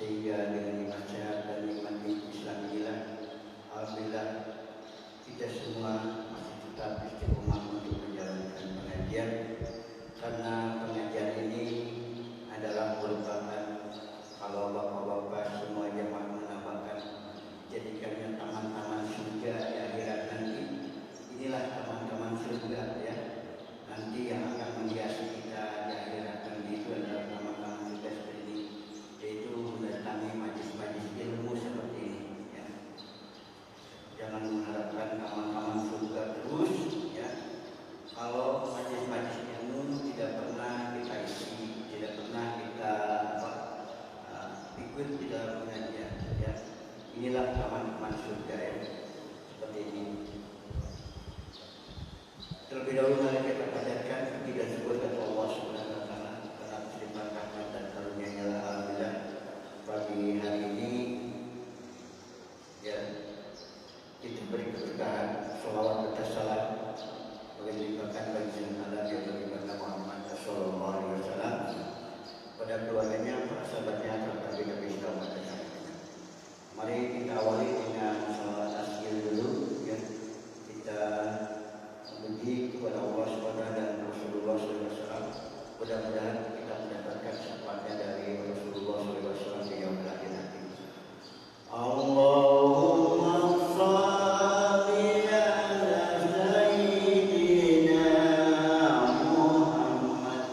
sehingga dengan iman sehat dan iman Islam inilah alhamdulillah kita semua masih tetap istiqomah untuk menjalankan pengajian, karena pengajian ini adalah merupakan, kalau bapak-bapak semua jemaah menambahkan, jadikannya taman-taman surga di akhirat nanti. Inilah taman-taman surga ya, nanti yang akan menghiasi kita di akhirat nanti itu adalah taman-taman surga seperti ini, yaitu mendatangi majlis-majlis ilmu seperti ini ya. Jangan mengharapkan taman-taman surga terus ya, kalau majlis-majlis ilmu tidak pernah kita isi, tidak pernah kita ikut di dalam pengajian ya. Inilah taman-taman surga ya, seperti ini. Terlebih dahulu mari kita panjatkan puji dan syukur kepada Allah Subhanahu wa taala atas limpahan rahmat dan karunia-Nya. Alhamdulillah pagi hari ini ya kita beri keberkahan, sholawat serta salam bagi limpahkan bagi Allah yang beribadah Muhammad sallallahu alaihi wasallam, pada keluarganya, para sahabatnya, serta nabi-nabi selamat datang. Mari kita awali dengan sholawat tasyahud dulu ya. Kita memuji kepada Allah Subhanahu dan Rasulullah SAW. Mudah-mudahan kita mendapatkan syafaatnya dari Rasulullah SAW di yaumil akhir nanti. Allahumma shalli ala sayyidina Muhammad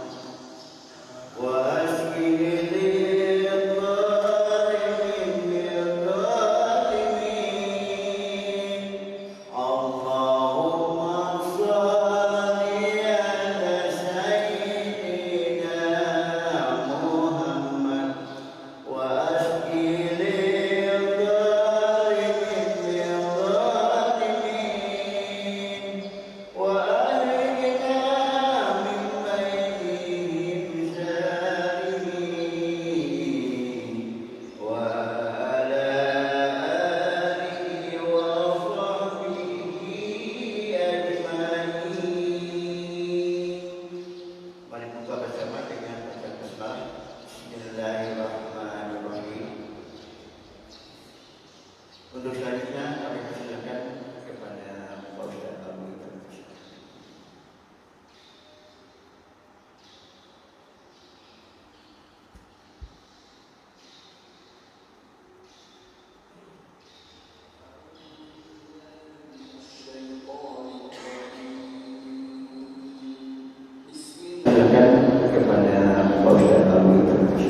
wa asyril qalimin bil qalimin. Allahumma shalli ala sayyidina Muhammad wa asyril qalimin bil qalimin wa ahlina min bainihim salimin wa ala alihi wa sahbihi ajma'in. Mari buka bersama dengan bacaan basmalah. Bismillahirrahmanirrahim. Untuk selanjutnya kami persilakan kepada Pak Ustaz Abu Ibrahim. Silakan kepada Pak Ustaz Abu Ibrahim.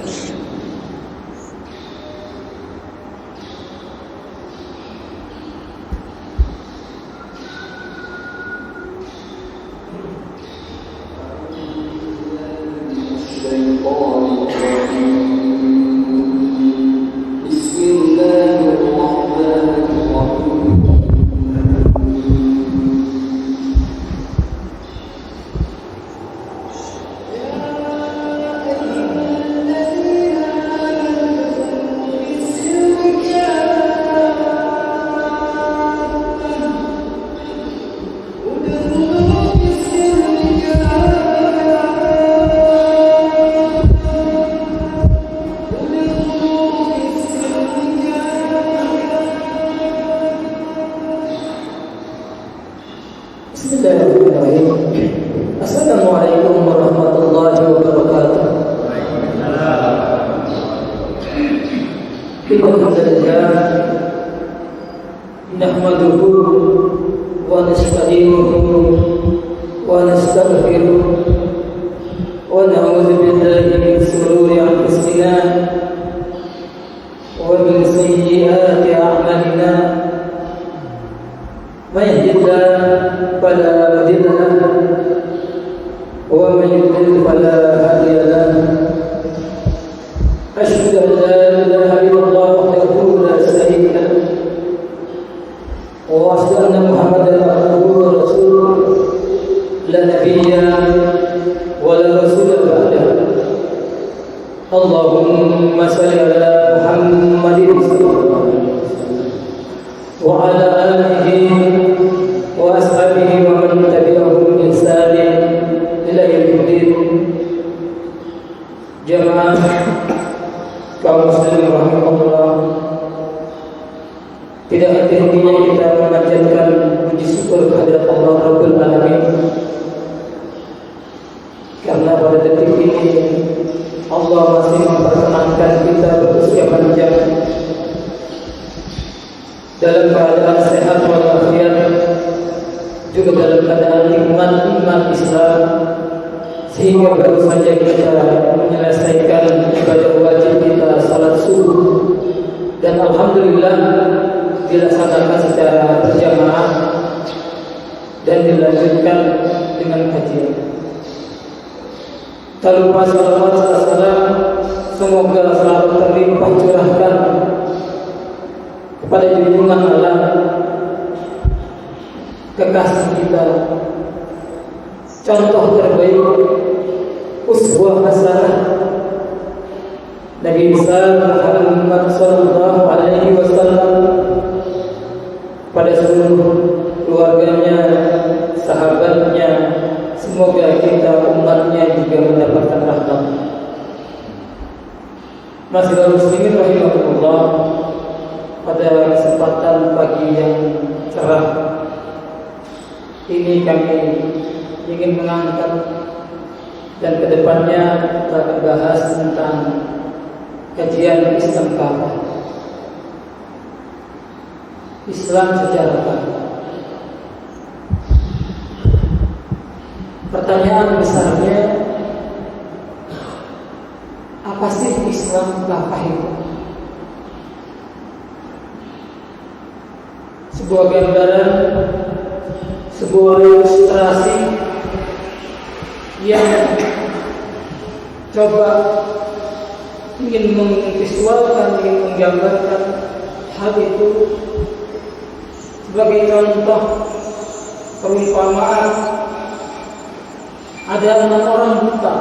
Bismillahirrahmanirrahim. Assalamualaikum warahmatullahi wabarakatuh. Alhamdulillah, nahmaduhu wa nasta'inuhu wa nastaghfiruh wa na'udzu billahi min shururi anfusina wa min sayyiati a'malina. من يهد الله فلا مضل له ومن يضلل فلا هادي له. أشهد أن لا إله إلا الله وحده لا شريك له وأشهد أن محمدا عبده ورسوله لا نبي ولا رسول بعده. اللهم صل على محمد وعلى آله وأصحابه ومن تبعهم بإحسان إلى يوم الدين. Jamaah kaum muslimin rahimahullah, tidak henti-hentinya kita memanjatkan puji syukur kehadirat Allah Rabbul Alamin, karena pada detik ini Allah masih memperkenankan kita berusia panjang dalam keadaan sehat walafiat, juga dalam keadaan iman Islam, sehingga baru saja kita menyelesaikan ibadah wajib kita salat subuh, dan alhamdulillah dilaksanakan secara berjamaah dan dilanjutkan dengan kajian. Tak lupa salawat salam semoga selalu terlimpah curahkan kepada junjungan Allah, kekasih kita, contoh terbaik, uswah hasanah, Nabi besar Muhammad sallallahu alaihi wasallam, pada seluruh keluarganya, sahabatnya. Semoga kita umatnya juga mendapatkan rahmat. Masyiral muslimin rahimahullah, pada kesempatan pagi yang cerah ini kami ingin mengangkat dan kedepannya kita bahas tentang kajian Islam kafah, Islam secara kafah. Pertanyaan besarnya, apa sih Islam kafah itu? Sebuah gambaran, sebuah ilustrasi yang coba ingin memvisualkan, ingin menggambarkan hal itu sebagai contoh perumpamaan. Ada 6 orang buta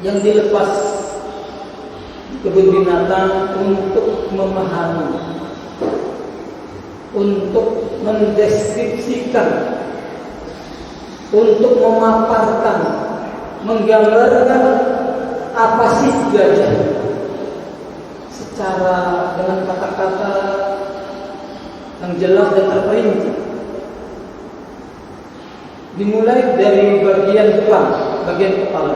yang dilepas di kebun binatang untuk memahami, untuk mendeskripsikan, untuk memaparkan, menggambarkan apa sih gajah secara dengan kata-kata yang jelas dan terperinci. Dimulai dari bagian depan, bagian kepala.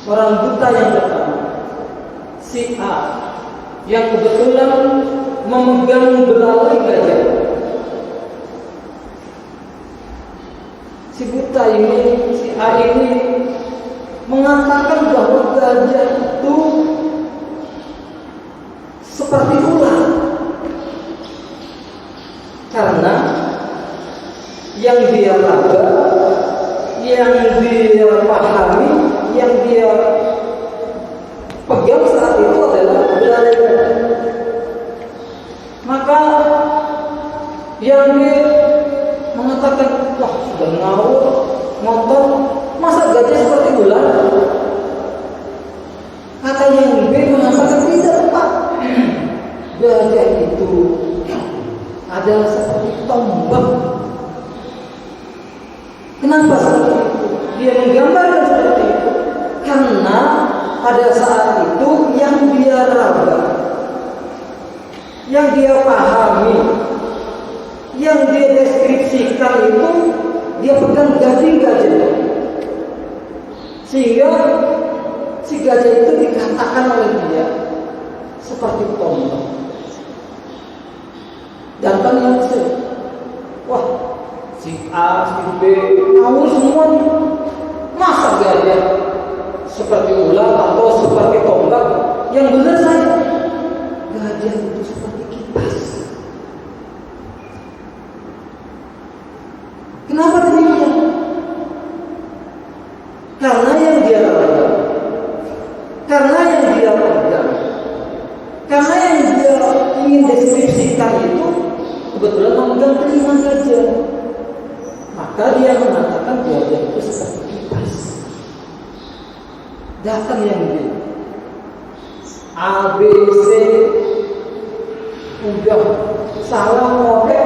Orang buta yang pertama, si A, yang kebetulan memegang belalai gajah. Si buta ini, si A ini mengatakan bahwa gajah itu seperti ular, karena yang dia raba, yang dia pahami, yang dia pegang saat itu adalah belalai gajah. Maka yang dia mengatakan, wah sudah ngawur, ngotot, masa gajah seperti ular? Kata yang B mengatakan tidak, Pak. Gajah itu adalah seperti tombak. Kenapa seperti itu? Dia menggambarkan seperti itu karena pada saat itu yang dia raba, yang dia pahami, yang dia deskripsikan itu dia pegang daging gajah, sehingga si gajah itu dikatakan oleh dia seperti tombak. Datang yang C, wah si A, si B, tahu semuanya. Masa gajah seperti ular atau seperti tombak? Yang benar saya, gajah itu seperti kipas. Kenapa demikian? Karena yang dia pegang, karena yang dia pegang, karena yang dia ingin deskripsikan itu kebetulan memegang telinga gajah. Maka dia mengatakan gajah itu seperti kipas. Datang yang B, A, B, C, udah salah ngopek.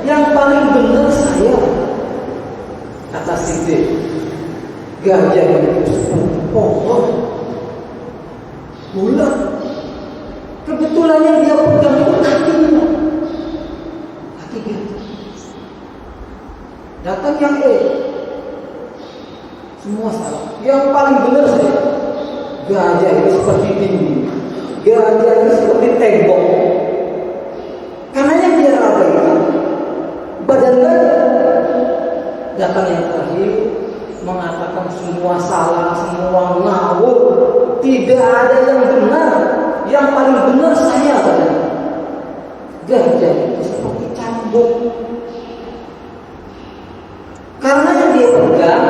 Yang paling benar saya, kata si D, gajah itu seperti pohon. bulat. Kebetulan yang dia pegang itu kakinya. Kaki dia. Datang yang semua salah. Yang paling benar saya. Gajah itu seperti dinding. Gajah itu seperti tembok. Karena yang dia abaikan badan gajah. Datang yang terakhir mengatakan semua salah, semua ngawur. Tidak ada yang benar. Yang paling benar saya katanya. Gajah itu seperti cambuk. Karena yang dia pegang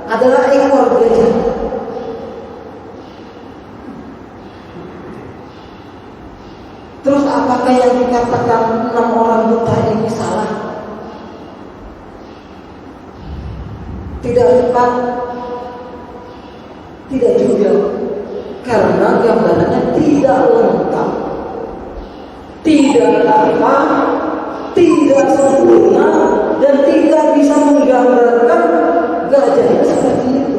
adalah ekor gajah. Terus apakah yang dikatakan 6 orang buta ini salah? Tidak tepat. Tidak juga. Karena gambarannya tidak lengkap, tidak tepat, tidak sempurna, dan tidak bisa menggambarkan gajah itu seperti itu.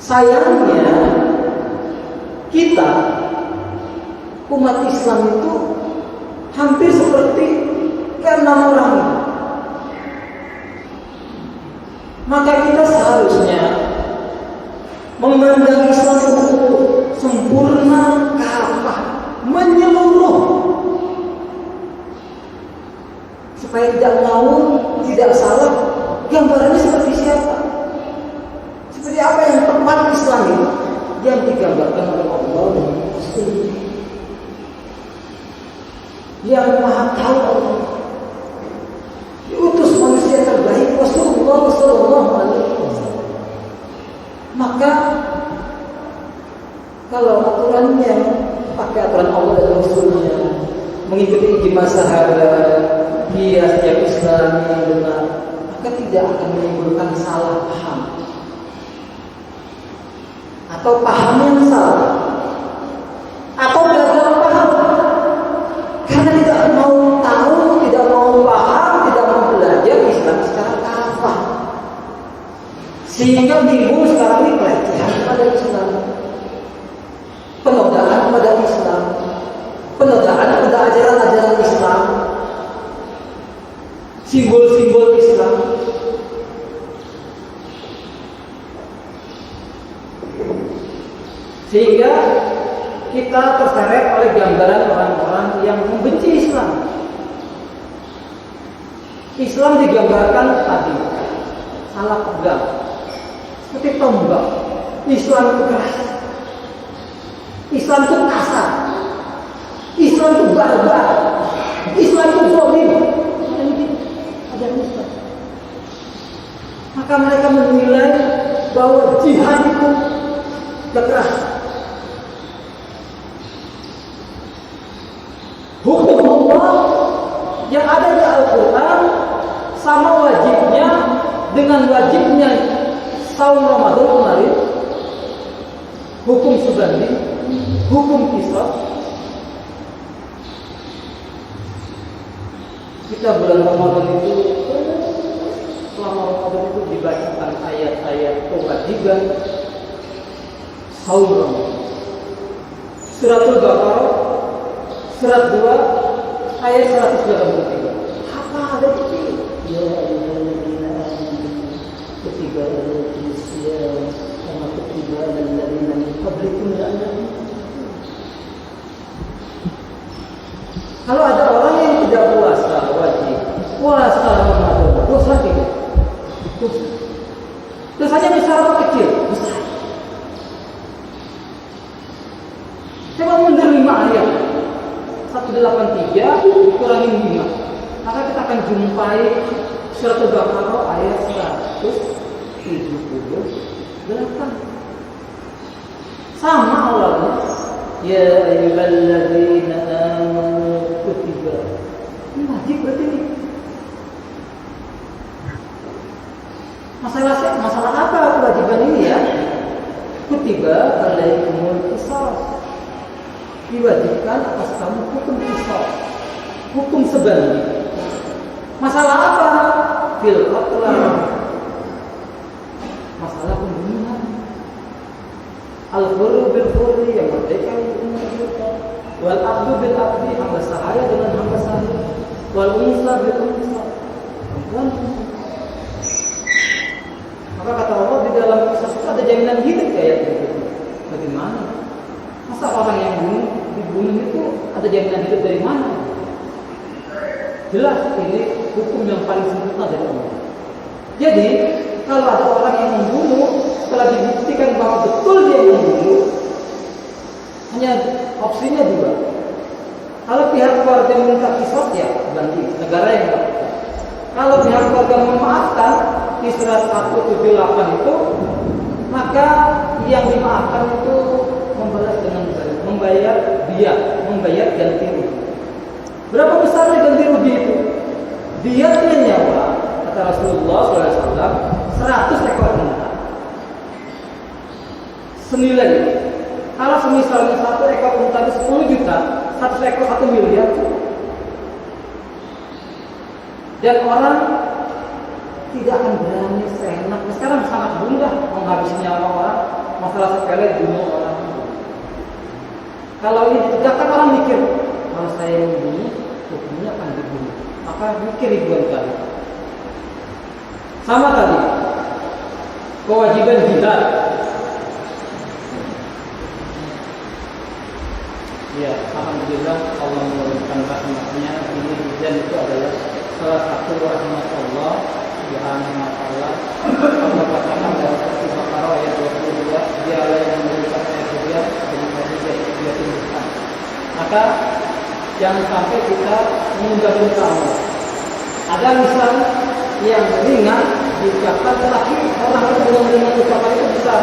Sayangnya kita umat Islam itu hampir seperti ke-6 orang. Maka kita seharusnya memandang Islam itu sempurna, kafah, menyeluruh, supaya tidak ngawur, tidak salah. Gambarannya seperti siapa? Seperti apa yang tepat Islam itu yang digambarkan oleh Allah yang Maha Tahu Allah. Diutus manusia terbaik Rasulullah Sallallahu Alaihi Wasallam. Maka kalau aturannya pakai aturan Allah dan Rasulnya, mengikuti ijma sahabat, dia setiap Islam yang benar, maka tidak akan menimbulkan salah paham atau paham yang salah atau gagal paham karena tidak mau tahu, tidak mau paham, tidak mau belajar Islam secara kafah, sehingga timbul sekarang ini pelecehan kepada Islam, penodaan kepada Islam, penodaan kepada ajaran-ajaran Islam, simbol-simbol Islam. Sehingga kita terseret oleh gambaran orang-orang yang membenci Islam. Islam digambarkan tadi salah pegang, seperti tombak. Islam itu keras, Islam itu kasar, Islam itu barbar, Islam itu zalim. Ada Islam. Maka mereka menilai bahwa jihad itu keras. Hukum Allah yang ada di Al-Quran sama wajibnya dengan wajibnya saum Ramadan kemarin, hukum subandi, hukum qisas. Kita bulan Ramadan itu, selama Ramadan itu dibacakan ayat-ayat kewajiban saum Ramadan. Suratul Baqarah Surat 2 ayat 183. Apa ada itu? Ya ayyuhalladzina amanu kutiba alaikumus shiyam kama kutiba alal ladzina min qablikum la'allakum tattaqun. Kalau ada orang yang tidak puasa wajib, puasa Ramadan, dosa tidak? Dosanya besar atau kecil? Besar. Coba menerima ayat 183 kurangi 5, maka kita akan jumpai surat Al-Baqarah ayat 178. Sama awalnya, ya ayyuhalladzina amanu kutiba. Ini wajib berarti ini. Masalah apa kewajiban ini ya? Kutiba alaikumul qisas. Diwajibkan atas kamu hukum qisas, hukum sebanding. Masalah apa? Fil qatla. Masalah Al-hurru bil hurri, yang merdeka untuk merdeka. Wal abdu bil abdi, hamba sahaya dengan hamba sahaya. Wal unsa bil unsa, perempuan. Maka kata Allah di dalam kisah itu ada jaminan hidup kayak gitu. Bagaimana? Masa orang yang dibunuh itu ada jaminan hidup dari mana? Jelas ini hukum yang paling sempurna dari Allah. Jadi kalau ada orang yang membunuh setelah dibuktikan bahwa betul dia membunuh, hanya opsinya dua. Kalau pihak keluarga meminta kisah, ya ganti negara yang melakukan. Kalau pihak keluarga memaafkan di surat 178 itu, maka yang dimaafkan itu membalas dengan membayar dia, membayar ganti rugi. Berapa besar ganti rugi itu? Dia punya nyawa, kata Rasulullah SAW, 100 ekor unta. Senilai itu. Kalau misalnya 1 ekor unta itu 10 juta, 100 ekor 1 miliar. Dan orang tidak akan berani seenak. Sekarang sangat mudah menghabisi nyawa orang, masalah sepele bunuh orang. Kalau ini ditegakkan, orang mikir, kalau saya membunuh, hukumnya akan dibunuh. Maka mikir ribuan kali. Sama tadi, kewajiban jihad. Ya, alhamdulillah Allah memberikan rahmatnya. Ini hujan itu adalah salah satu rahmat Allah Subhanahu wa taala. Allah katakan dalam surat Al-Baqarah ayat 22, Dialah yang memberikan air hujan dengan kehadiran Dia tumbuhkan. Maka jangan sampai kita menunda-nunda Allah. Ada misal yang ringan diucapkan, tetapi orang yang dengan ucapan itu bisa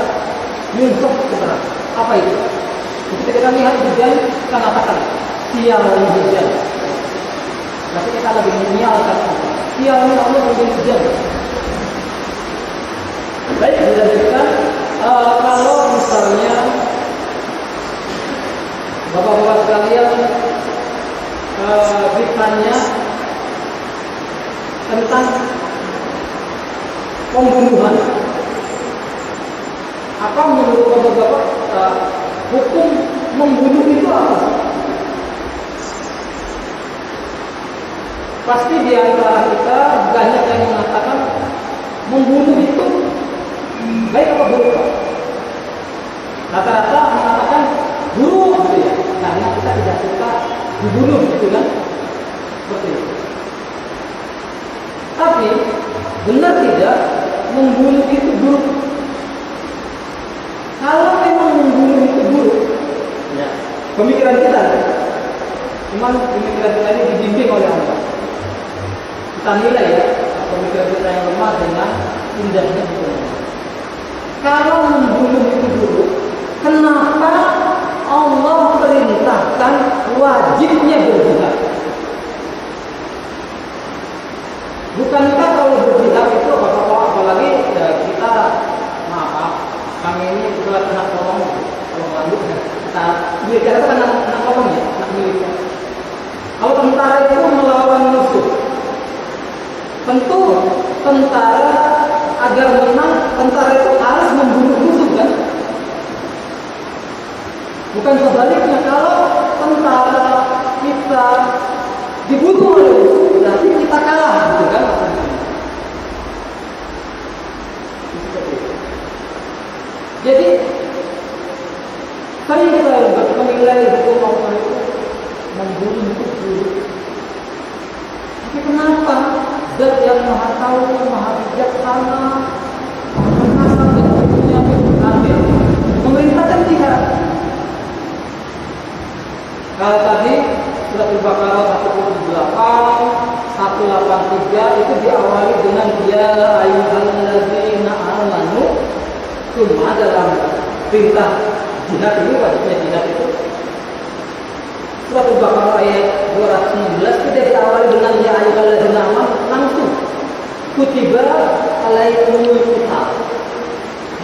nyumpuk ke neraka. Apa itu? Ketika kita lihat hujan, kita katakan sialnya hujan. Berarti kita lebih menyialkan Allah. Sialnya Allah lebih hujan. Baik, dilanjutkan. Kalau misalnya bapak-bapak sekalian ditanya tentang pembunuhan, apa menurut bapak-bapak hukum membunuh itu apa? Pasti di antara kita banyak yang mengatakan membunuh itu baik apa buruk? Rata-rata mengatakan buruk gitu ya, karena kita tidak suka dibunuh gitu kan? Seperti itu. Tapi benar tidak membunuh itu buruk? Kalau memang membunuh itu buruk, ya, pemikiran kita, cuman pemikiran kita ini dibimbing oleh Allah. Kita nilai ya, pemikiran kita yang lemah dengan indahnya itu. Kalau membunuh itu buruk, kenapa Allah perintahkan wajibnya berjihad? Bukankah kalau berjihad itu apalagi ya, kita kami ini bukan anak tolong, kalau lanjut ya. Nah, militer itu kan anak tolong ya, anak militer. Kalau tentara itu melawan musuh, tentu tentara agar menang, tentara itu harus membunuh musuh kan? Bukan sebaliknya, kalau tentara kita dibunuh oleh musuh, berarti kita kalah, gitu kan? Jadi sering kita menilai hukum Allah itu membunuh itu buruk. Tapi kenapa Zat yang Maha Tahu, Maha Bijaksana, Maha Perkasa dan punya adil memerintahkan jihad? Kalau tadi surat Al-Baqarah 178, 183 itu diawali dengan ya ayyuhallazina amanu. Cuma dalam perintah jihad ini, wajibnya jihad itu surat Al-Baqarah ayat 219 tidak diawali dengan ya ayyuhallazina amanu, langsung kutiba alaikumul qital,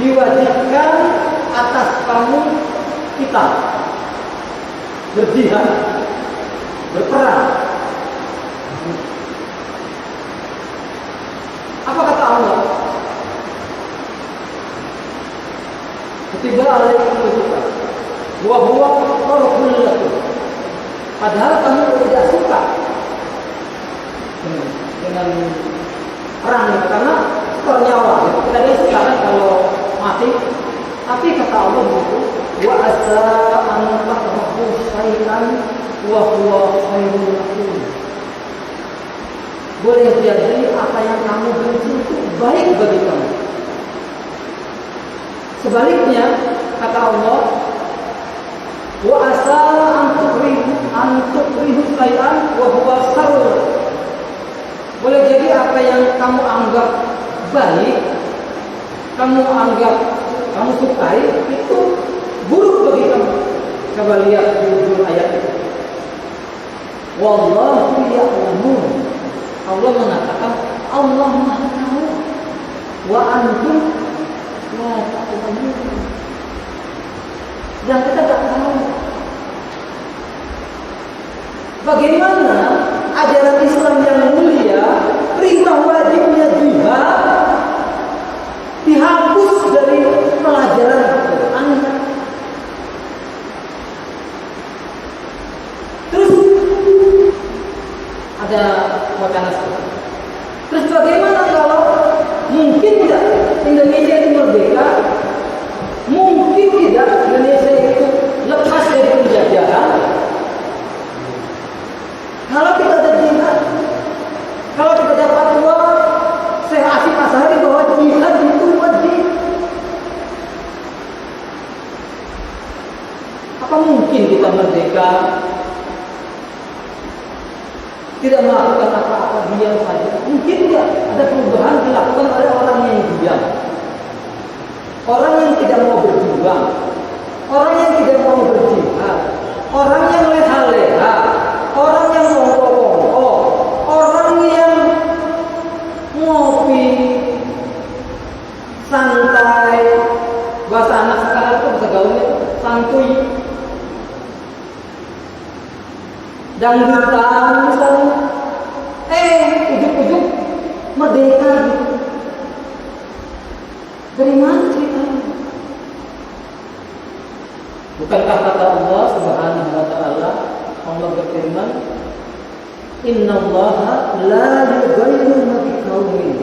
diwajibkan atas kamu kita berjihad, berperang. Apa kata Allah? kutiba alaikum al-qital wa huwa karhun lakum. Padahal kamu tidak suka dengan perang itu karena bernyawa. Kita tidak suka kan kalau mati. Tapi kata Allah itu wa asa an takrahu syai'an wa huwa khairun lakum. Boleh jadi apa yang kamu benci itu baik bagi kamu. Sebaliknya kata Allah wa asa an tukrihu syai'an wa huwa syarrun. Boleh jadi apa yang kamu anggap baik, kamu anggap kamu sukai itu buruk bagi kamu. Coba lihat di ujung ayat itu. Wallahu ya'lamu. Allah mengatakan Allah Maha tahu. Wa antum la ta'lamun. Dan kita tidak tahu. Bagaimana ajaran Islam yang mulia, perintah wajibnya jihad dihapus dari pelajaran Al-Quran. Terus ada wacana seperti itu. Terus bagaimana kalau mungkin tidak Indonesia itu merdeka, mungkin tidak Indonesia itu lepas dari penjajahan? Kalau kita ada jihad, kalau kita dapat fatwa Syekh Asyik Ashari bahwa jihad itu wajib, apa mungkin kita merdeka tidak melakukan apa-apa diam saja? Mungkin tidak. Ada perubahan dilakukan oleh orang yang diam, orang yang tidak mau berjuang, orang yang tidak mau berjihad, orang yang leha-leha, orang yang mongko-mongko, orang yang ngopi santai, bahasa anak sekarang itu bahasa gaulnya santuy, dangdutan misalnya, ujuk-ujuk merdeka gitu. Dari mana ceritanya? Bukankah kata Allah Subhanahu wa taala, Allah berfirman, Innallaha la yughayyiru ma biqaumin.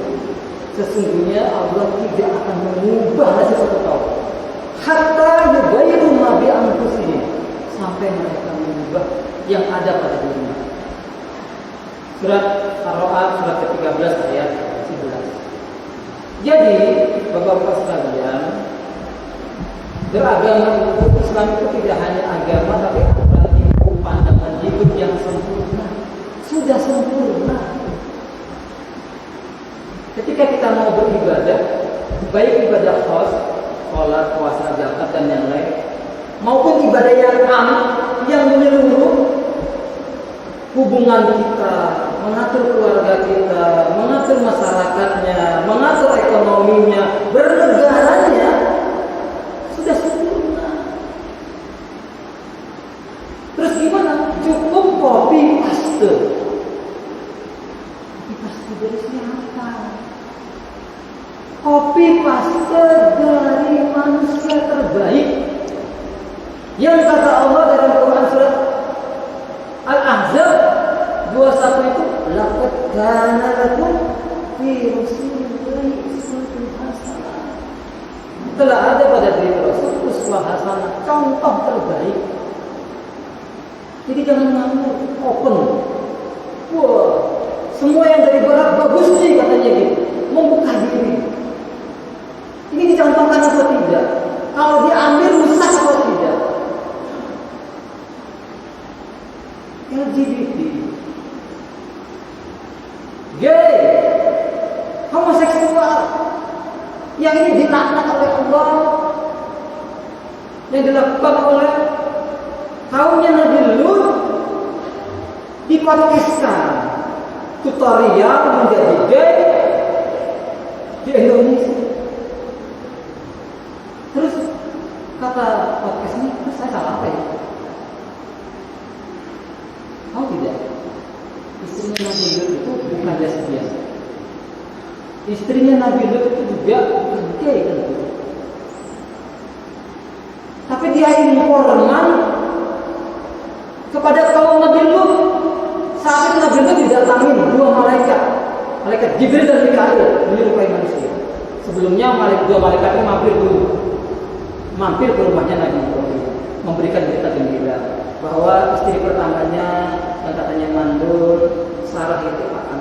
Sesungguhnya Allah tidak akan mengubah sesuatu kaum hatta yughayyiru ma bi anfusihim, sampai mereka mengubah yang ada pada dirinya. Surat Ar-Ra'd surat ke-13 ayat 11. Jadi, Bapak-bapak sekalian, beragama Islam itu tidak hanya agama, tapi adalah pandangan hidup yang sempurna. Sudah sempurna. Ketika kita mau beribadah, baik ibadah khos, sholat, puasa, zakat dan yang lain, maupun ibadah yang am, yang menyeluruh, hubungan kita, mengatur keluarga kita, mengatur masyarakatnya, mengatur ekonominya, bernegaranya, sudah sempurna. Terus gimana? Cukup copy paste. Copy paste dari siapa? Copy paste dari manusia terbaik. Yang kata Allah dalam Quran surat Al-Ahzab 21 itu, laqad kana lakum fi rasulillahi uswatun hasanah. Telah ada pada diri Rasul uswah hasanah, contoh terbaik. Jadi jangan malu, open. Wah, semua yang dari barat bagus sih katanya gitu, membuka diri. Ini dicontohkan atau tidak? Kalau diambil rusak atau tidak? LGBT, gay, homoseksual, yang ini dilaknat oleh Allah, yang dilakukan oleh kaumnya Nabi Lut, dipodcastkan tutorial menjadi gay di Indonesia. Terus kata podcast ini, terus saya salah apa ya? Oh tidak, istrinya Nabi Lut itu bukan lesbian. Istrinya Nabi Lut itu juga bukan gay kan? Tapi dia informan kepada kaum Nabi Lut. Saat itu Nabi Lut didatangi dua malaikat, malaikat Jibril dan Mikail, menyerupai manusia. Sebelumnya dua malaikat itu mampir ke rumahnya Nabi Ibrahim, memberikan berita gembira bahwa istri pertamanya yang katanya mandul, Sarah itu akan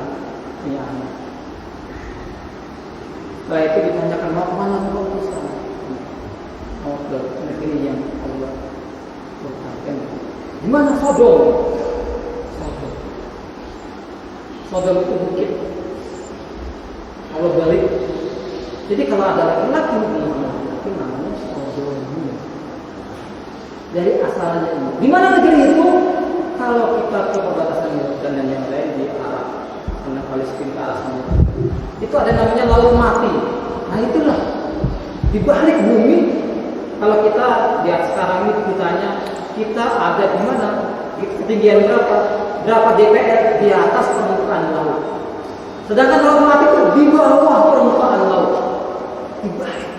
punya anak. Setelah itu ditanyakan, mau kemana kau sekarang? Mau ke negeri yang Allah berkatakan. Di mana Sodom? Sodom itu bukit. Allah balik. Jadi kalau ada laki-laki namanya Sodom. Dari asalnya ini. Di mana negeri itu? Kalau kita ke perbatasan Yordan dan yang lain di Arab, karena Palestina ke arah sana, itu ada namanya Laut Mati. Nah itulah di balik bumi. Kalau kita lihat sekarang ini ditanya kita ada di mana, di ketinggian berapa DPR di atas permukaan laut. Sedangkan Laut Mati itu di bawah permukaan laut. Di balik.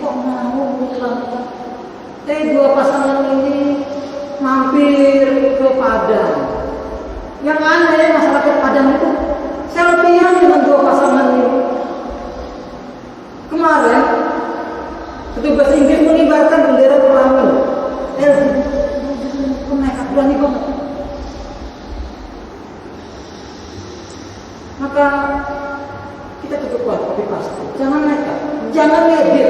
Kok mau pulang? Dua pasangan ini mampir ke Padang. Yang aneh masyarakat Padang itu selfie-an dengan dua pasangan ini. Kemarin petugas Inggris mengibarkan bendera pelangi. Mereka berani banget. Maka kita cukup kuat tapi pasti. Jangan nekat, jangan ngedit,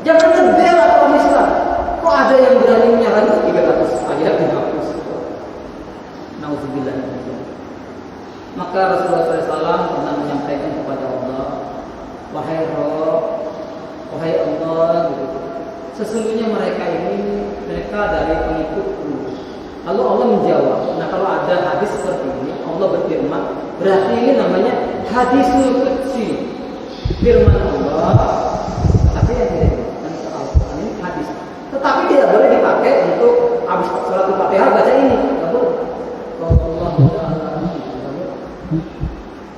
jangan ngebela orang Islam. Kok ada yang berani menyerang 300 ayat dihapus? Nauzubillah. Maka Rasulullah SAW pernah menyampaikan kepada Allah, wahai Rabb, wahai Allah, gitu. Sesungguhnya mereka dari pengikutku. Lalu Allah menjawab. Nah kalau ada hadis seperti ini, Allah berfirman, berarti ini namanya hadisul qudsi, firman Allah. Tapi yang tidak dikatakan ke Al-Quran ini hadis. Tetapi tidak boleh dipakai untuk habis sholat Al-Fatihah baca ini. Tidak boleh.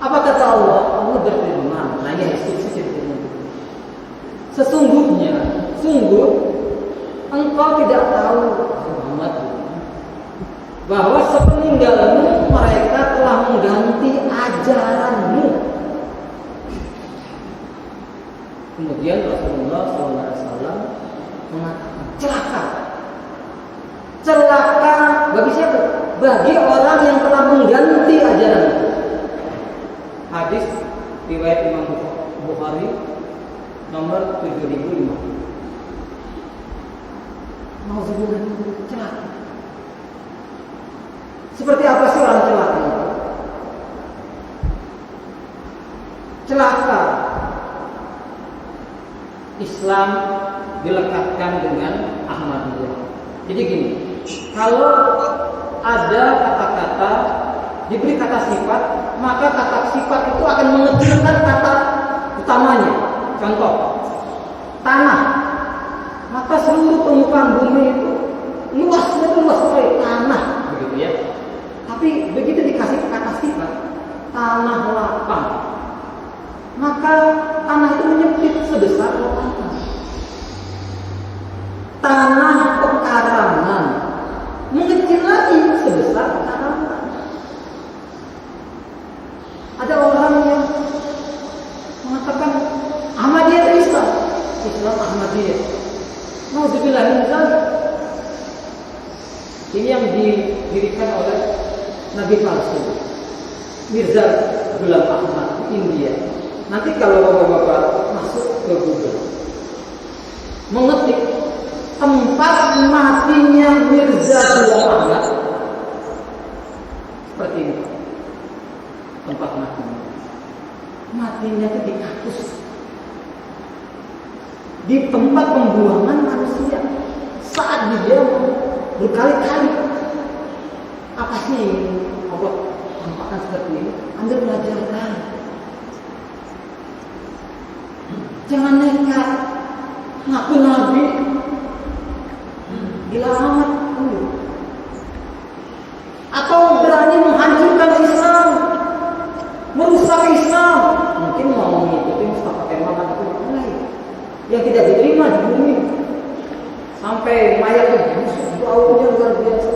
Apa kata Allah? Allah berfirman. Nah ini hadis qudsi ceritanya. Sesungguhnya, engkau tidak tahu Muhammad bahwa sepeninggalmu mereka telah mengganti ajaranmu. Kemudian Rasulullah SAW mengatakan celaka bagi siapa? Bagi orang yang telah mengganti ajaran. Hadis riwayat Imam Bukhari nomor 7005. Nauzubillah, celaka. Seperti apa sih orang celaka itu? Celaka. Islam dilekatkan dengan Ahmadiyah. Jadi gini, kalau ada kata-kata diberi kata sifat, maka kata sifat itu akan mengecilkan kata utamanya. Contoh, tanah. Maka seluruh permukaan bumi itu luasnya itu luas sekali, tanah, begitu ya. Tapi begitu dikasih kata sifat, tanah lapang, maka tanah itu menyempit sebesar lautan. Tanah pekarangan mengecil lagi sebesar pekarangan. Ada orang yang mengatakan Ahmadiyah itu Islam Ahmadiyah. Nauzubillah min dzalik. Ini yang didirikan oleh Nabi palsu Mirza Ghulam Ahmad di India. Nanti kalau bapak-bapak masuk ke Google, mengetik tempat matinya Mirza Ghulam Ahmad, seperti ini. Tempat matinya itu di kampus, di tempat pembuangan manusia saat dia berkali-kali. Apa sih ini? Allah tampakkan seperti ini. Anda belajarkan. Jangan nekat ngaku nabi. Gila amat. Atau berani menghancurkan Islam, merusak Islam. Mungkin mau mengikuti Mustafa Kemal atau yang lain yang tidak diterima di bumi. sampai mayat itu busuk, baunya luar biasa.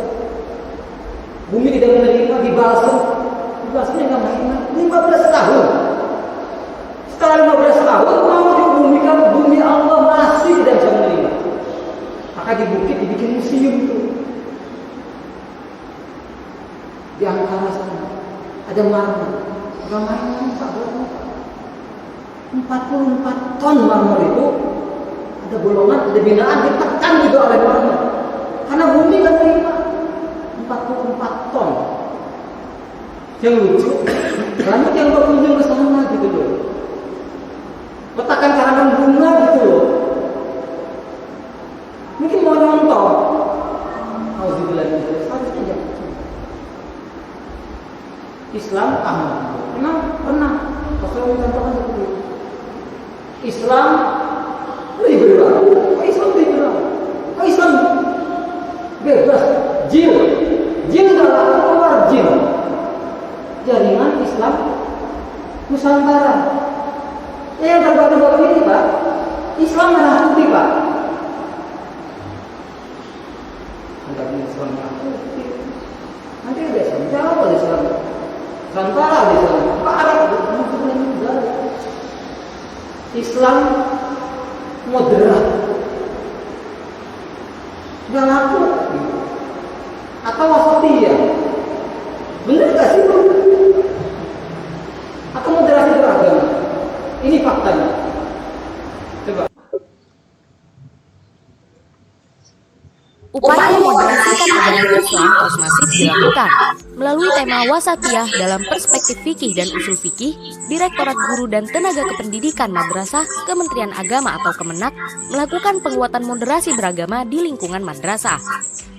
Bumi tidak menerima, dibasmi nggak main-main. 15 tahun. Setelah 15 tahun mau dibumikan, bumi Allah masih tidak bisa menerima. Maka di bukit dibikin museum tuh. Di Ankara sana ada marmer, nggak main-main Pak, 44 ton marmer itu. Ada bolongan, ada binaan, ditekan juga oleh marmer. Karena bumi nggak terima. 44 ton. Yang lucu, banyak yang berkunjung ke sana gitu loh. Letakkan karangan bunga gitu loh. Mungkin mau nonton. Alhamdulillah, harusnya jangan. Islam aman. Pernah. Rasulullah mencontohkan seperti itu. Islam liberal. Islam liberal. Islam bebas. Jin adalah keluar jin. Jaringan Islam Nusantara. Yang terbaru-baru ini Pak, Islam merah putih Pak. Ada Islam merah putih. Nanti ada Islam Jawa, ada Islam Nusantara, ada Islam Barat, Islam moderat. Gak laku. Atau wasatiyah. Benar gak sih? Atau moderasi beragama? Ini faktanya. Coba. Upaya moderasikan agama Islam terus masif dilakukan. Melalui tema wasatiyah dalam perspektif fikih dan usul fikih, Direktorat Guru dan Tenaga Kependidikan Madrasah Kementerian Agama atau Kemenak melakukan penguatan moderasi beragama di lingkungan madrasah.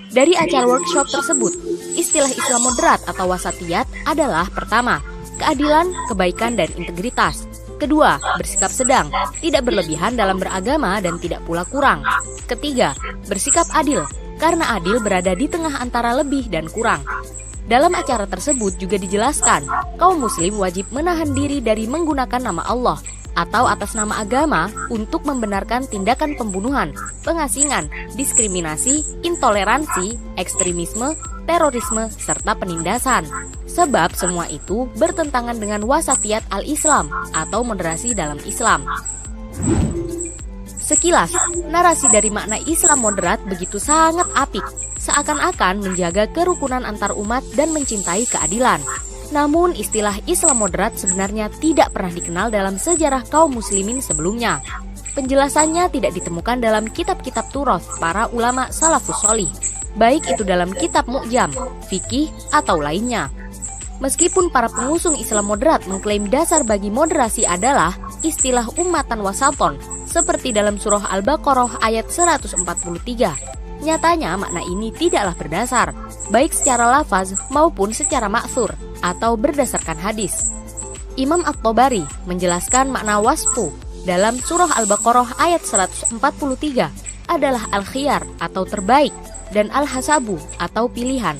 Dari acara workshop tersebut, istilah Islam moderat atau wasatiyat adalah pertama, keadilan, kebaikan, dan integritas. Kedua, bersikap sedang, tidak berlebihan dalam beragama dan tidak pula kurang. Ketiga, bersikap adil, karena adil berada di tengah antara lebih dan kurang. Dalam acara tersebut juga dijelaskan, kaum muslim wajib menahan diri dari menggunakan nama Allah atau atas nama agama untuk membenarkan tindakan pembunuhan, pengasingan, diskriminasi, intoleransi, ekstremisme, terorisme, serta penindasan. Sebab semua itu bertentangan dengan wasatiyat al-Islam atau moderasi dalam Islam. Sekilas, narasi dari makna Islam moderat begitu sangat apik, seakan-akan menjaga kerukunan antar umat dan mencintai keadilan. Namun istilah Islam moderat sebenarnya tidak pernah dikenal dalam sejarah kaum muslimin sebelumnya. Penjelasannya tidak ditemukan dalam kitab-kitab Turath para ulama salafus sholih, baik itu dalam kitab Mu'jam, fikih, atau lainnya. Meskipun para pengusung Islam moderat mengklaim dasar bagi moderasi adalah istilah ummatan wasaton, seperti dalam surah Al-Baqarah ayat 143. Nyatanya makna ini tidaklah berdasar, baik secara lafaz maupun secara ma'thur atau berdasarkan hadis. Imam At-Tabari menjelaskan makna wasfu dalam surah Al-Baqarah ayat 143 adalah al-khiyar atau terbaik dan al-hasabu atau pilihan.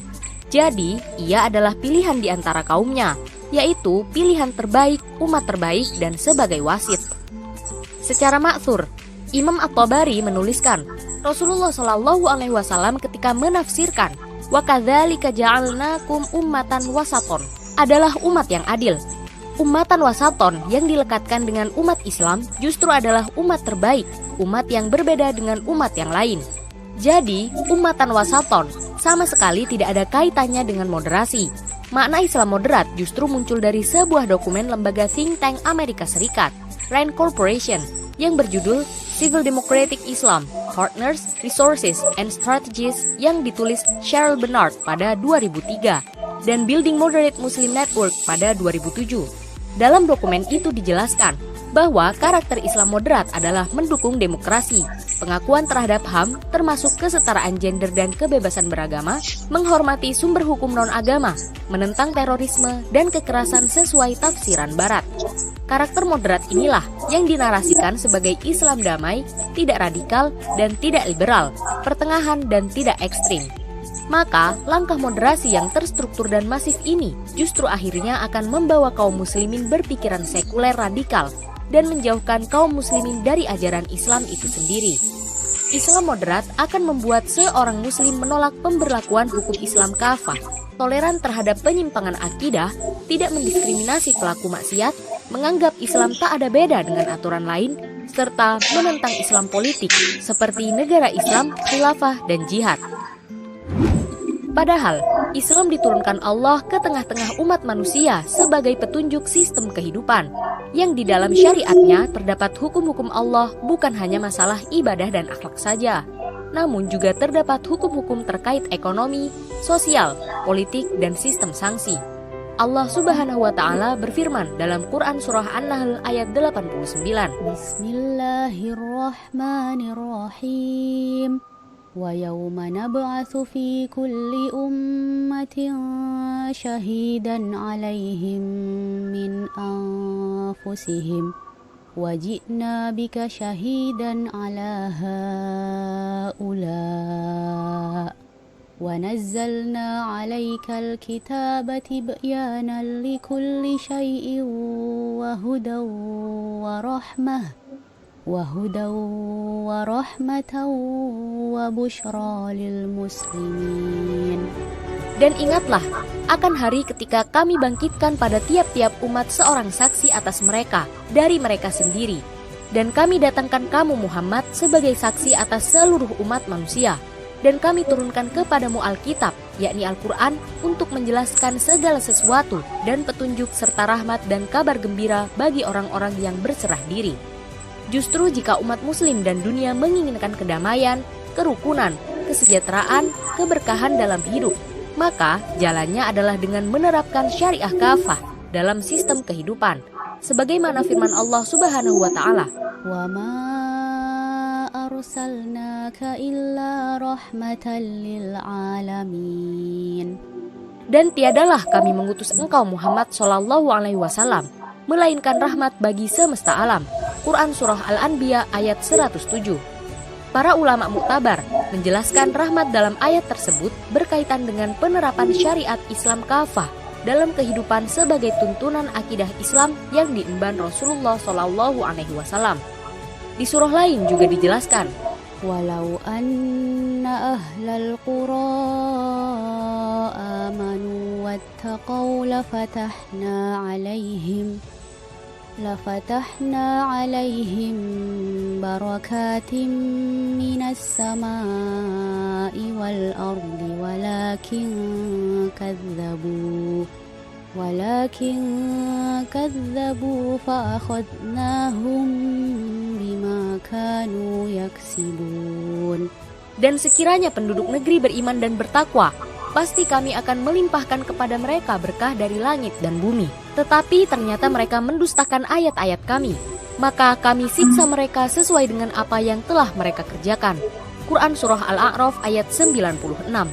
Jadi, ia adalah pilihan di antara kaumnya, yaitu pilihan terbaik, umat terbaik, dan sebagai wasit. Secara ma'thur, Imam At-Tabari menuliskan, Rasulullah SAW ketika menafsirkan wa kadzalika ja'alnakum ummatan wasaton adalah umat yang adil. Ummatan wasaton yang dilekatkan dengan umat Islam justru adalah umat terbaik, umat yang berbeda dengan umat yang lain. Jadi, ummatan wasaton sama sekali tidak ada kaitannya dengan moderasi. Makna Islam moderat justru muncul dari sebuah dokumen lembaga think tank Amerika Serikat, Rand Corporation, yang berjudul Civil Democratic Islam, Partners, Resources, and Strategies yang ditulis Cheryl Bernard pada 2003 dan Building Moderate Muslim Network pada 2007. Dalam dokumen itu dijelaskan bahwa karakter Islam moderat adalah mendukung demokrasi, pengakuan terhadap HAM termasuk kesetaraan gender dan kebebasan beragama, menghormati sumber hukum non-agama, menentang terorisme dan kekerasan sesuai tafsiran Barat. Karakter moderat inilah yang dinarasikan sebagai Islam damai, tidak radikal, dan tidak liberal, pertengahan dan tidak ekstrim. Maka, langkah moderasi yang terstruktur dan masif ini justru akhirnya akan membawa kaum muslimin berpikiran sekuler radikal dan menjauhkan kaum muslimin dari ajaran Islam itu sendiri. Islam moderat akan membuat seorang muslim menolak pemberlakuan hukum Islam kafah, toleran terhadap penyimpangan akidah, tidak mendiskriminasi pelaku maksiat, menganggap Islam tak ada beda dengan aturan lain, serta menentang Islam politik seperti negara Islam, khilafah, dan jihad. Padahal, Islam diturunkan Allah ke tengah-tengah umat manusia sebagai petunjuk sistem kehidupan, yang di dalam syariatnya terdapat hukum-hukum Allah bukan hanya masalah ibadah dan akhlak saja, namun juga terdapat hukum-hukum terkait ekonomi, sosial, politik, dan sistem sanksi. Allah Subhanahu wa Ta'ala berfirman dalam Quran Surah An-Nahl ayat 89. Bismillahirrahmanirrahim. Wa yawma nab'atsu fi kulli ummatin shahidan 'alaihim min anfusihim wa ji'na bika shahidan 'ala haula' wa nazzalna 'alaikal kitaba tibyanan likulli syai'in wa hudaw wa rahmah wa rahmatan wa busyra lil muslimin. Dan ingatlah akan hari ketika kami bangkitkan pada tiap-tiap umat seorang saksi atas mereka dari mereka sendiri, dan kami datangkan kamu Muhammad sebagai saksi atas seluruh umat manusia, dan kami turunkan kepadamu Alkitab, yakni Al-Quran, untuk menjelaskan segala sesuatu dan petunjuk serta rahmat dan kabar gembira bagi orang-orang yang berserah diri. Justru jika umat muslim dan dunia menginginkan kedamaian, kerukunan, kesejahteraan, keberkahan dalam hidup, maka jalannya adalah dengan menerapkan syariah kafah dalam sistem kehidupan, sebagaimana firman Allah Subhanahu wa Ta'ala, Wa ma arsalnaka illa rahmatan lil alamin. Dan tiadalah kami mengutus engkau Muhammad SAW, melainkan rahmat bagi semesta alam. Quran Surah Al-Anbiya ayat 107. Para ulama muktabar menjelaskan rahmat dalam ayat tersebut berkaitan dengan penerapan syariat Islam kafah dalam kehidupan sebagai tuntunan akidah Islam yang diemban Rasulullah SAW. Di surah lain juga dijelaskan, Walau anna ahlal qura amanu wattaqaw lafatahna alaihim barakatim minas samai wal ardi walakin kadzabu fa akhadnahum bima kanu yaksibun. dan sekiranya penduduk negeri beriman dan bertakwa, pasti kami akan melimpahkan kepada mereka berkah dari langit dan bumi. Tetapi ternyata mereka mendustakan ayat-ayat kami, maka kami siksa mereka sesuai dengan apa yang telah mereka kerjakan. Quran Surah Al-A'raf ayat 96.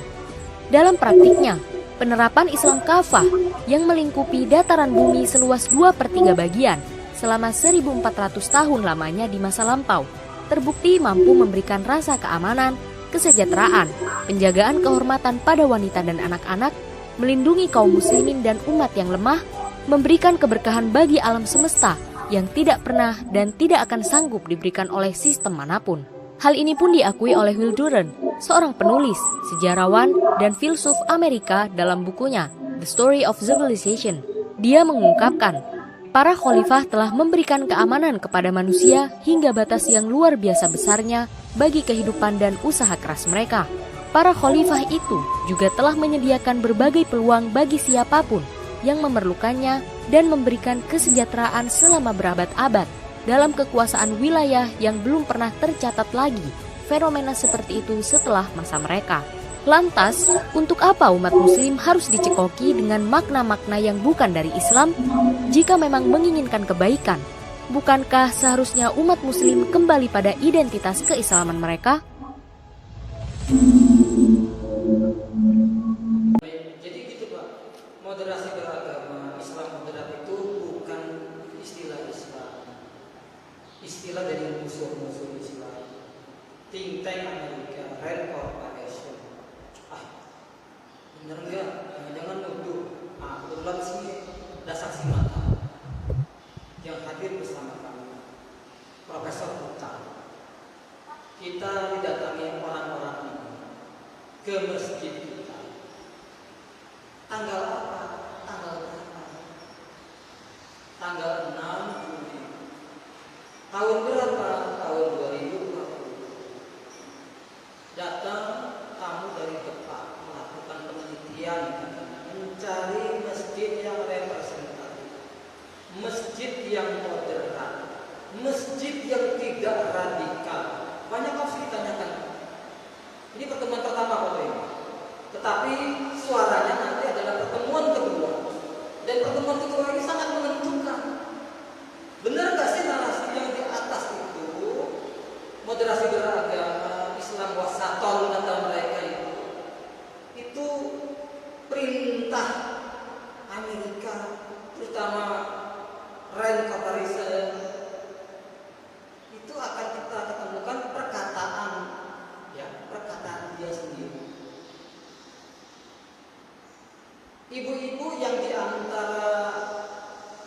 Dalam praktiknya, penerapan Islam kafah yang melingkupi dataran bumi seluas 2/3 bagian selama 1400 tahun lamanya di masa lampau, terbukti mampu memberikan rasa keamanan, kesejahteraan, penjagaan kehormatan pada wanita dan anak-anak, melindungi kaum muslimin dan umat yang lemah, memberikan keberkahan bagi alam semesta yang tidak pernah dan tidak akan sanggup diberikan oleh sistem manapun. Hal ini pun diakui oleh Will Durant, seorang penulis, sejarawan, dan filsuf Amerika dalam bukunya The Story of Civilization. Dia mengungkapkan, para khalifah telah memberikan keamanan kepada manusia hingga batas yang luar biasa besarnya bagi kehidupan dan usaha keras mereka. Para khalifah itu juga telah menyediakan berbagai peluang bagi siapapun yang memerlukannya dan memberikan kesejahteraan selama berabad-abad dalam kekuasaan wilayah yang belum pernah tercatat lagi fenomena seperti itu setelah masa mereka. Lantas, untuk apa umat muslim harus dicekoki dengan makna-makna yang bukan dari Islam? Jika memang menginginkan kebaikan, bukankah seharusnya umat muslim kembali pada identitas keislaman mereka? Jadi gitu Pak, moderasi beragama Islam moderat itu bukan istilah Islam, istilah dari musuh-musuh Islam, think tank Amerika, Red Corporation. Bener nggak? Jangan nuduh. Kebetulan sih ada saksi mata yang hadir bersama kami, Profesor Huta. Kita tidak ke masjid kita. Tanggal apa? Tanggal berapa? Tanggal 6 Juli. Tahun berapa? Tahun 2020. Datang tamu dari Jepang melakukan penelitian, mencari masjid yang representatif, masjid yang moderat, masjid yang tidak radikal. Banyak opsi ditanyakan. Ini pertemuan pertama Bapak Ibu. Tetapi suaranya nanti adalah pertemuan kedua. Dan pertemuan kedua ini sangat menentukan. Benar gak sih narasi yang di atas itu, moderasi beragama, Islam wasaton kata mereka itu perintah Amerika, terutama Rand Corporation, itu akan kita ketemukan perkataan dia sendiri. Ibu-ibu yang di antara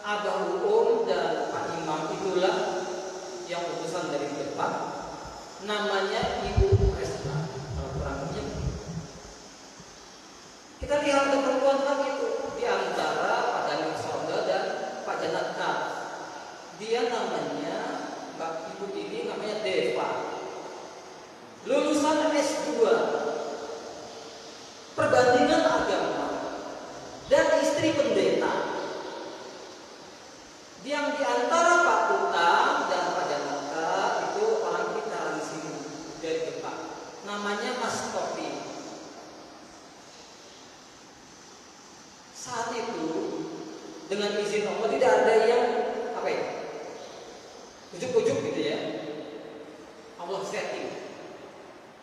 Abah Uum dan Pak Imam itulah yang utusan dari Jepang, namanya Ibu Resna. Kalau kurang lebih kita lihat ada perempuan lagi itu di antara Pak Daniel Soda dan Pak Janatka. Dia namanya Mbak Ibu ini namanya Deva, lulusan S2 perbandingan agama dan istri pendeta. Yang di antara Pak Utang dan Pak Janaka itu orang kita di sini dari Jepang, namanya Mas Kopi. Saat itu dengan izin Allah tidak ada yang ujuk-ujuk gitu ya. Allah setting.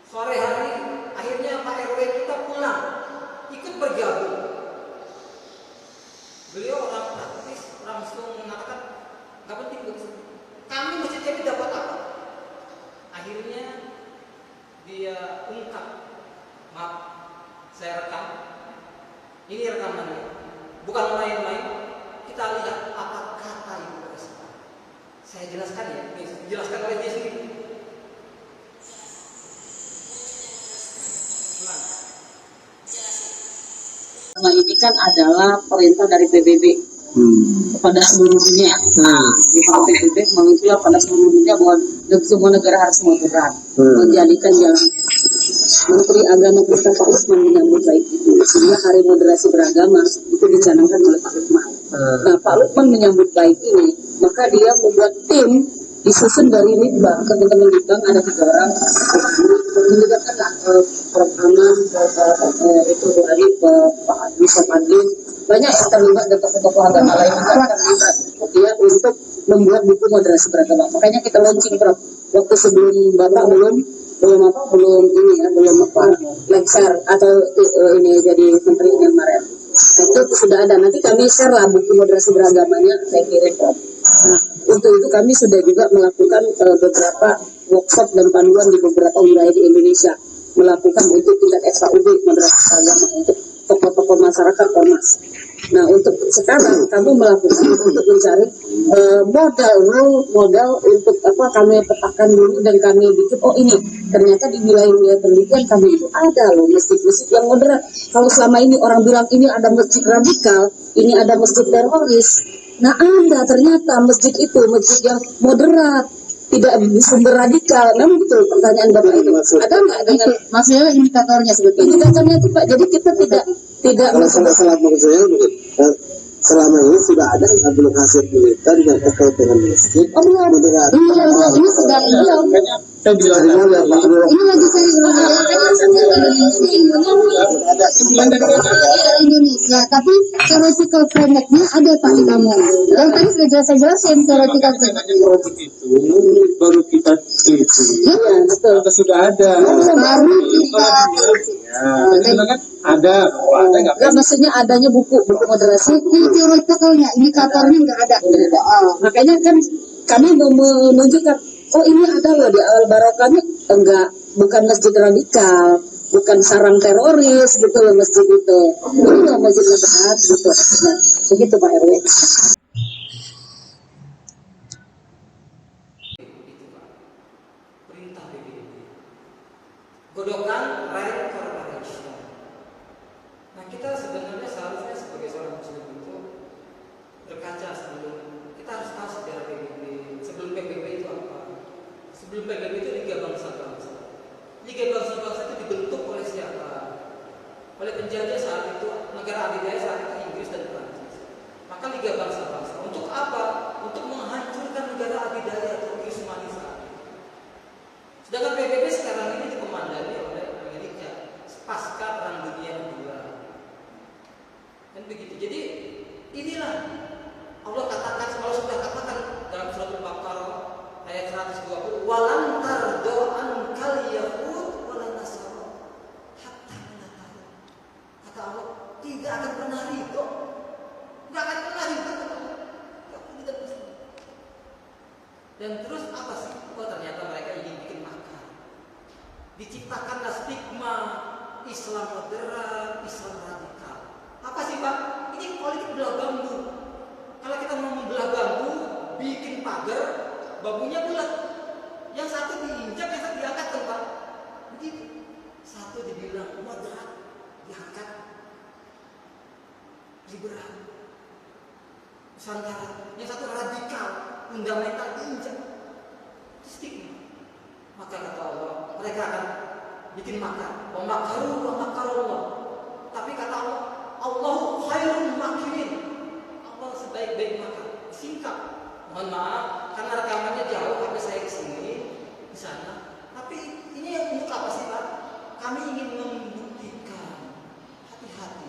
Sore hari akhirnya Pak RW kita pulang, ikut bergabung. Beliau orang praktis, langsung mengatakan nggak penting kami masjid jadi dapat apa. Akhirnya dia ungkap, maaf saya rekam, ini rekamannya, bukan main-main. Kita lihat apa kata Ibu Resna. Saya jelaskan ya, ini dijelaskan oleh dia sendiri. Nah, ini kan adalah perintah dari PBB kepada seluruh dunia. Di PBB mengusulkan pada seluruh dunia bahwa semua negara harus moderat, menjadikan jalan. Menteri Agama kita Pak Usman menyambut baik itu, sehingga Hari Moderasi Beragama itu dicanangkan oleh Pak Lukman. Nah, Pak Lukman menyambut baik ini, maka dia membuat tim disusun dari Litbang. Teman-teman Litbang ada 3 orang, melibatkan Prof. Aman, itu Ali, Pak Yusuf Andi, banyak yang terlibat dan tokoh-tokoh agama lain juga terlibat dia untuk membuat buku moderasi beragama. Makanya kita launching Prof. Waktu sebelum Bapak belum lengser atau ini jadi menteri yang kemarin. Itu sudah ada. Nanti kami share lah buku moderasi beragamanya, saya kirim. Nah, untuk itu kami sudah juga melakukan beberapa workshop dan panduan di beberapa wilayah di Indonesia, melakukan untuk tingkat FKUB moderasi beragama untuk tokoh-tokoh masyarakat ormas. Nah, untuk sekarang kami melakukan untuk mencari modal untuk apa, kami petakan dulu dan kami bikin, oh ini ternyata di wilayah penelitian kami itu ada loh masjid-masjid yang moderat. Kalau selama ini orang bilang ini ada masjid radikal, ini ada masjid teroris. Nah, ada ternyata masjid itu masjid yang moderat, tidak sumber radikal. Memang betul pertanyaan Bapak itu. Ada nggak dengan maksudnya indikatornya sebetulnya? Indikatornya itu Pak. Jadi kita tidak salah maksudnya begini. Selama ini sudah ada yang belum hasil penelitian yang terkait dengan masjid. Oh belum. Moderat. Iya, ini sudah belum. Saya bilang Ini lagi saya Indonesia, tapi theoretical framework-nya ada Pak di kamu. Dan tadi sudah saya jelasin theoretical framework itu baru kita teliti. Iya, betul. Atau sudah ada. Baru kita. Kan ada nggak maksudnya adanya buku moderasi. Ini theoreticalnya, indikatornya nggak ada. Makanya kan kami mau menunjukkan, oh ini ada loh di awal barokahnya, enggak, bukan masjid radikal, bukan sarang teroris gitu loh masjid itu. Ini loh masjid moderat gitu. Nah, begitu Pak RW. Perintah PBB. Godokan Rand Corporation. Sebelum PBB itu Liga Bangsa-Bangsa. Liga Bangsa-Bangsa itu dibentuk oleh siapa? Oleh penjajah saat itu, negara adidaya saat itu Inggris dan Prancis. Maka Liga Bangsa-Bangsa untuk apa? Untuk menghancurkan negara adidaya atau Utsmani saat itu. Sedangkan PBB sekarang ini dikomandani oleh Amerika pasca Perang Dunia Kedua. Dan begitu. Jadi inilah Allah katakan, Allah sudah katakan dalam surat Al-Baqarah ayat 120, walan tardo ankal yahud walan nasara hatta menatahu. Kata Allah, tidak akan pernah ridho, tidak akan pernah ridho tidak pasti. Dan terus apa sih? Oh, ternyata mereka ingin bikin makar. Diciptakanlah stigma Islam moderat, Islam radikal. Apa sih Pak? Ini politik belah bambu. Kalau kita mau membelah bambu, bikin pagar, bambunya bulat. Yang satu diinjak, yang satu diangkat kan Pak? Begitu. Satu dibilang moderat, diangkat. Liberal. Nusantara. Yang satu radikal, fundamental, diinjak. Itu stigma. Maka kata Allah, mereka akan bikin makar. Wa makaru wa makarullah. Tapi kata Allah, Allahu khairul makirin. Allah sebaik-baik makar. Singkat. Mohon maaf karena rekamannya jauh sampai saya kesini di sana. Tapi ini untuk apa sih Pak? Kami ingin membuktikan hati-hati.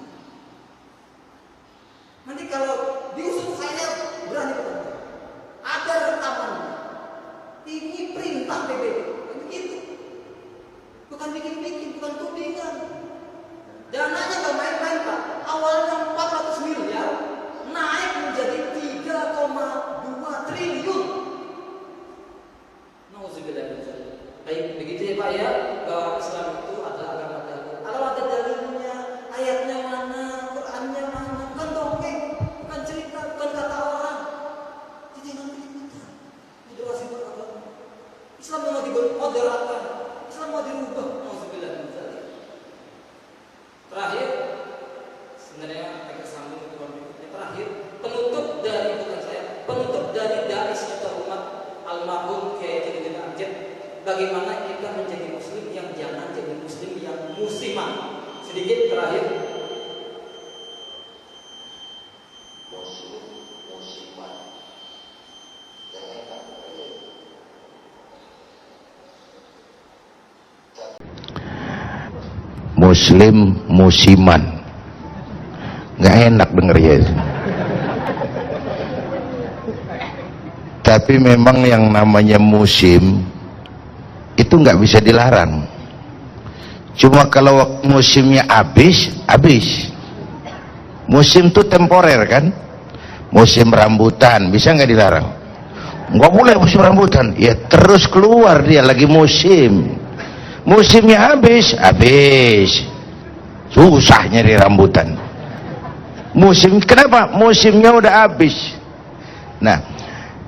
Nanti kalau diusut saya berani bertanya. Ada rekamannya. Ini perintah PBB. Begitu. Bukan bikin-bikin, bukan tudingan. Dananya nggak main-main Pak. Awalnya 400 miliar naik menjadi 3,2 triliun. Nauzubillah. Baik, begitu ya Pak ya, bahwa Islam itu adalah agama dalil. Kalau ada dalilnya, ayatnya mana, Qurannya mana, bukan dongeng, bukan cerita, bukan kata orang. Jadi nanti kita moderasi beragama. Islam mau dimoderatkan, Islam mau dirubah. Nauzubillah. Terakhir, sebenarnya agak sambung ke yang terakhir, penutup dari bukan saya, penutup dari dai sejuta umat almarhum Kiai Jainuddin Amjad. Bagaimana kita menjadi muslim yang jangan jadi muslim yang musiman. Sedikit terakhir. Musiman. Muslim musiman, nggak enak denger ya. Tapi memang yang namanya musim itu nggak bisa dilarang. Cuma kalau musimnya habis. Musim itu temporer kan. Musim rambutan bisa nggak dilarang? Nggak boleh musim rambutan. Ya terus keluar dia lagi musim. Musimnya habis. Susah nyari rambutan. Kenapa? Musimnya udah habis. Nah,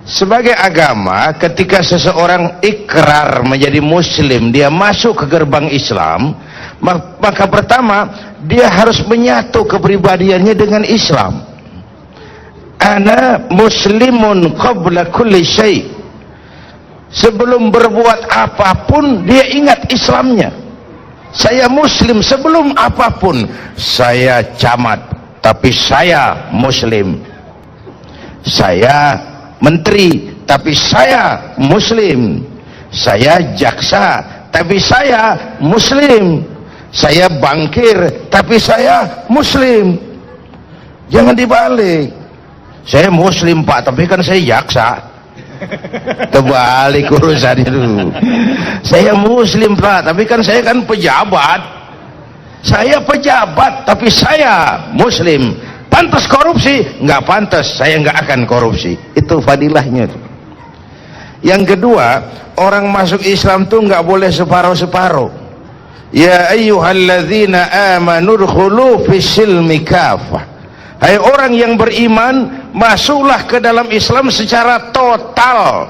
sebagai agama, ketika seseorang ikrar menjadi muslim, dia masuk ke gerbang Islam, maka pertama dia harus menyatu kepribadiannya dengan Islam. Ana muslimun qabla kulli syai'. Sebelum berbuat apapun dia ingat Islamnya. Saya muslim sebelum apapun. Saya camat tapi saya muslim. Saya menteri tapi saya muslim. Saya jaksa tapi saya muslim. Saya bankir tapi saya muslim. Jangan dibalik. Saya muslim Pak tapi kan saya jaksa. Terbalik urusan itu. Saya muslim Pak tapi kan saya kan pejabat. Saya pejabat tapi saya muslim. Pantas korupsi? Nggak pantas, saya nggak akan korupsi. Itu fadilahnya. Yang kedua, orang masuk Islam tuh nggak boleh separuh-separuh. Ya ayyuhalladzina amanu dkhulu fis-silmi kafah. Hai orang yang beriman, masuklah ke dalam Islam secara total,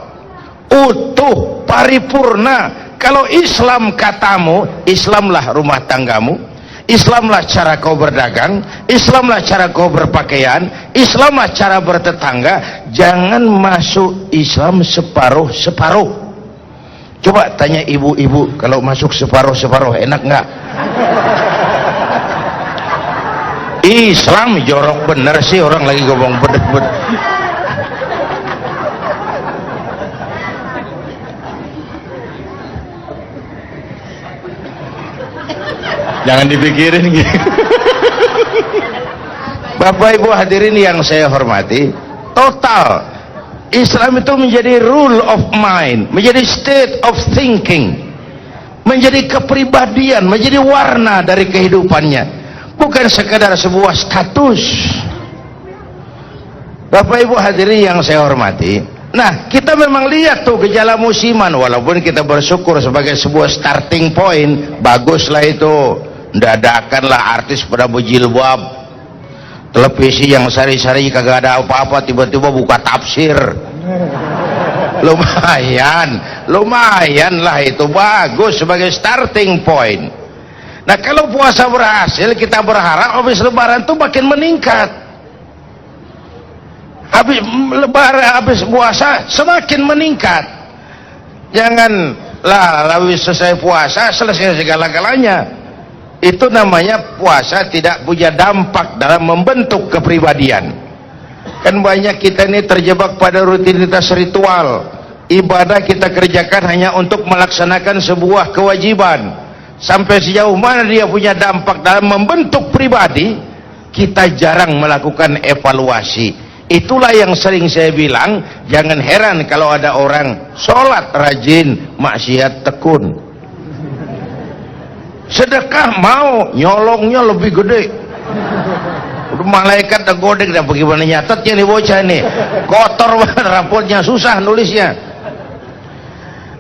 utuh, paripurna. Kalau Islam katamu, Islamlah rumah tanggamu, Islamlah cara kau berdagang, Islamlah cara kau berpakaian, Islamlah cara bertetangga. Jangan masuk Islam separuh-separuh. Coba tanya ibu-ibu, kalau masuk separuh-separuh enak nggak? Islam jorok bener sih, orang lagi ngomong bener-bener. Jangan dipikirin gitu. Bapak Ibu hadirin yang saya hormati, total Islam itu menjadi rule of mind, menjadi state of thinking, menjadi kepribadian, menjadi warna dari kehidupannya, bukan sekadar sebuah status. Bapak Ibu hadirin yang saya hormati, nah kita memang lihat tuh gejala musiman, walaupun kita bersyukur sebagai sebuah starting point, baguslah itu, dadakanlah artis pada berjilbab, televisi yang sehari-hari kagak ada apa-apa tiba-tiba buka tafsir, lumayan lah, itu bagus sebagai starting point. Nah kalau puasa berhasil, kita berharap habis lebaran tuh makin meningkat, habis puasa semakin meningkat. Janganlah habis selesai puasa selesai segala-galanya. Itu namanya puasa tidak punya dampak dalam membentuk kepribadian. Kan banyak kita ini terjebak pada rutinitas ritual. Ibadah kita kerjakan hanya untuk melaksanakan sebuah kewajiban. Sampai sejauh mana dia punya dampak dalam membentuk pribadi, kita jarang melakukan evaluasi. Itulah yang sering saya bilang, jangan heran kalau ada orang sholat rajin, maksiat tekun. Sedekah mau, nyolongnya lebih gede. Udah malaikat dah godek, dah bagaimana nyatetnya nih bocah nih, kotor banget rapotnya, susah nulisnya.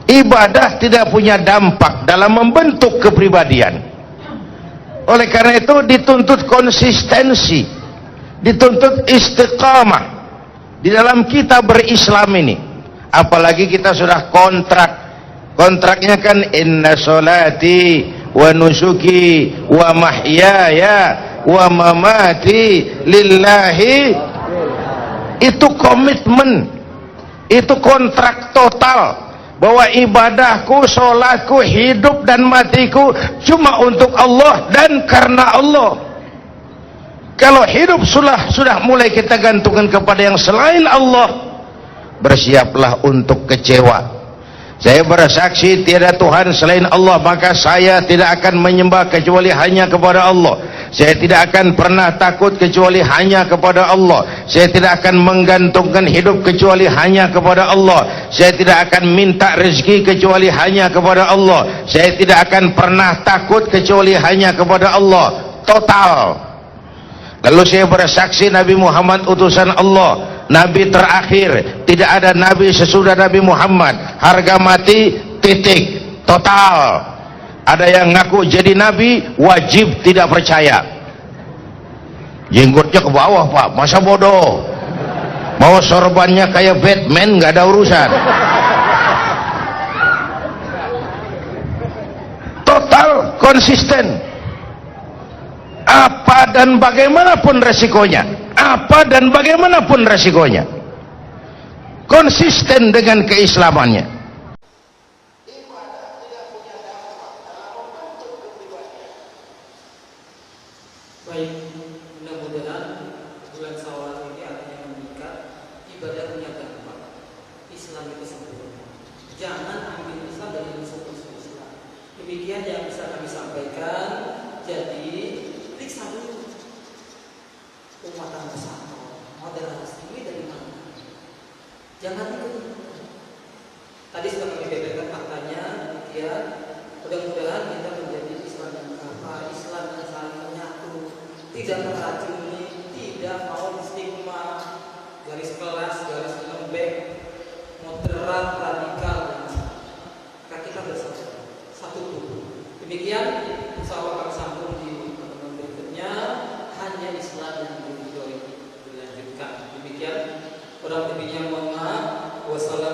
Ibadah tidak punya dampak dalam membentuk kepribadian. Oleh karena itu dituntut konsistensi, dituntut istiqamah di dalam kita berislam ini. Apalagi kita sudah kontraknya kan, inna sholati wa nusuki wa mahyaya wa mamati lillahi. Itu komitmen, itu kontrak total, bahwa ibadahku, sholatku, hidup dan matiku cuma untuk Allah dan karena Allah. Kalau hidup sudah mulai kita gantungkan kepada yang selain Allah, bersiaplah untuk kecewa. Saya bersaksi tiada Tuhan selain Allah, maka saya tidak akan menyembah kecuali hanya kepada Allah. Saya tidak akan pernah takut kecuali hanya kepada Allah. Saya tidak akan menggantungkan hidup kecuali hanya kepada Allah. Saya tidak akan minta rezeki kecuali hanya kepada Allah. Saya tidak akan pernah takut kecuali hanya kepada Allah. Total. Lalu saya bersaksi Nabi Muhammad utusan Allah, Nabi terakhir, tidak ada Nabi sesudah Nabi Muhammad. Harga mati, titik, total. Ada yang ngaku jadi Nabi, wajib tidak percaya. Jenggotnya ke bawah Pak, masa bodoh. Mau sorbannya kayak Batman, nggak ada urusan. Total konsisten. Apa dan bagaimanapun resikonya, apa dan bagaimanapun resikonya, konsisten dengan keislamannya. Baik, mudah-mudahan bulan Syawal ini artinya meningkat, ibadah punya dampak, Islam itu sempurna. Jangan ambil Islam dari musuh-musuh Islam. Demikian yang bisa kami sampaikan. Jadi periksa dulu umat bersama, moderasi ini dari mana? Jangan ikut. Tadi sudah kami beberkan faktanya, ya. Mudah-mudahan kita menjadi Islam yang kafah, Islam yang saling menyatu, tidak meracuni, tidak mau stigma, garis kelas, garis lembek, moderat, radikal. Maka kita bersama, satu tubuh. Demikian, insya Allah akan sambung di pertemuan berikutnya. Hanya Islam yang dilanjutkan. Demikian, kurang lebihnya mohon maaf. Wassalamualaikum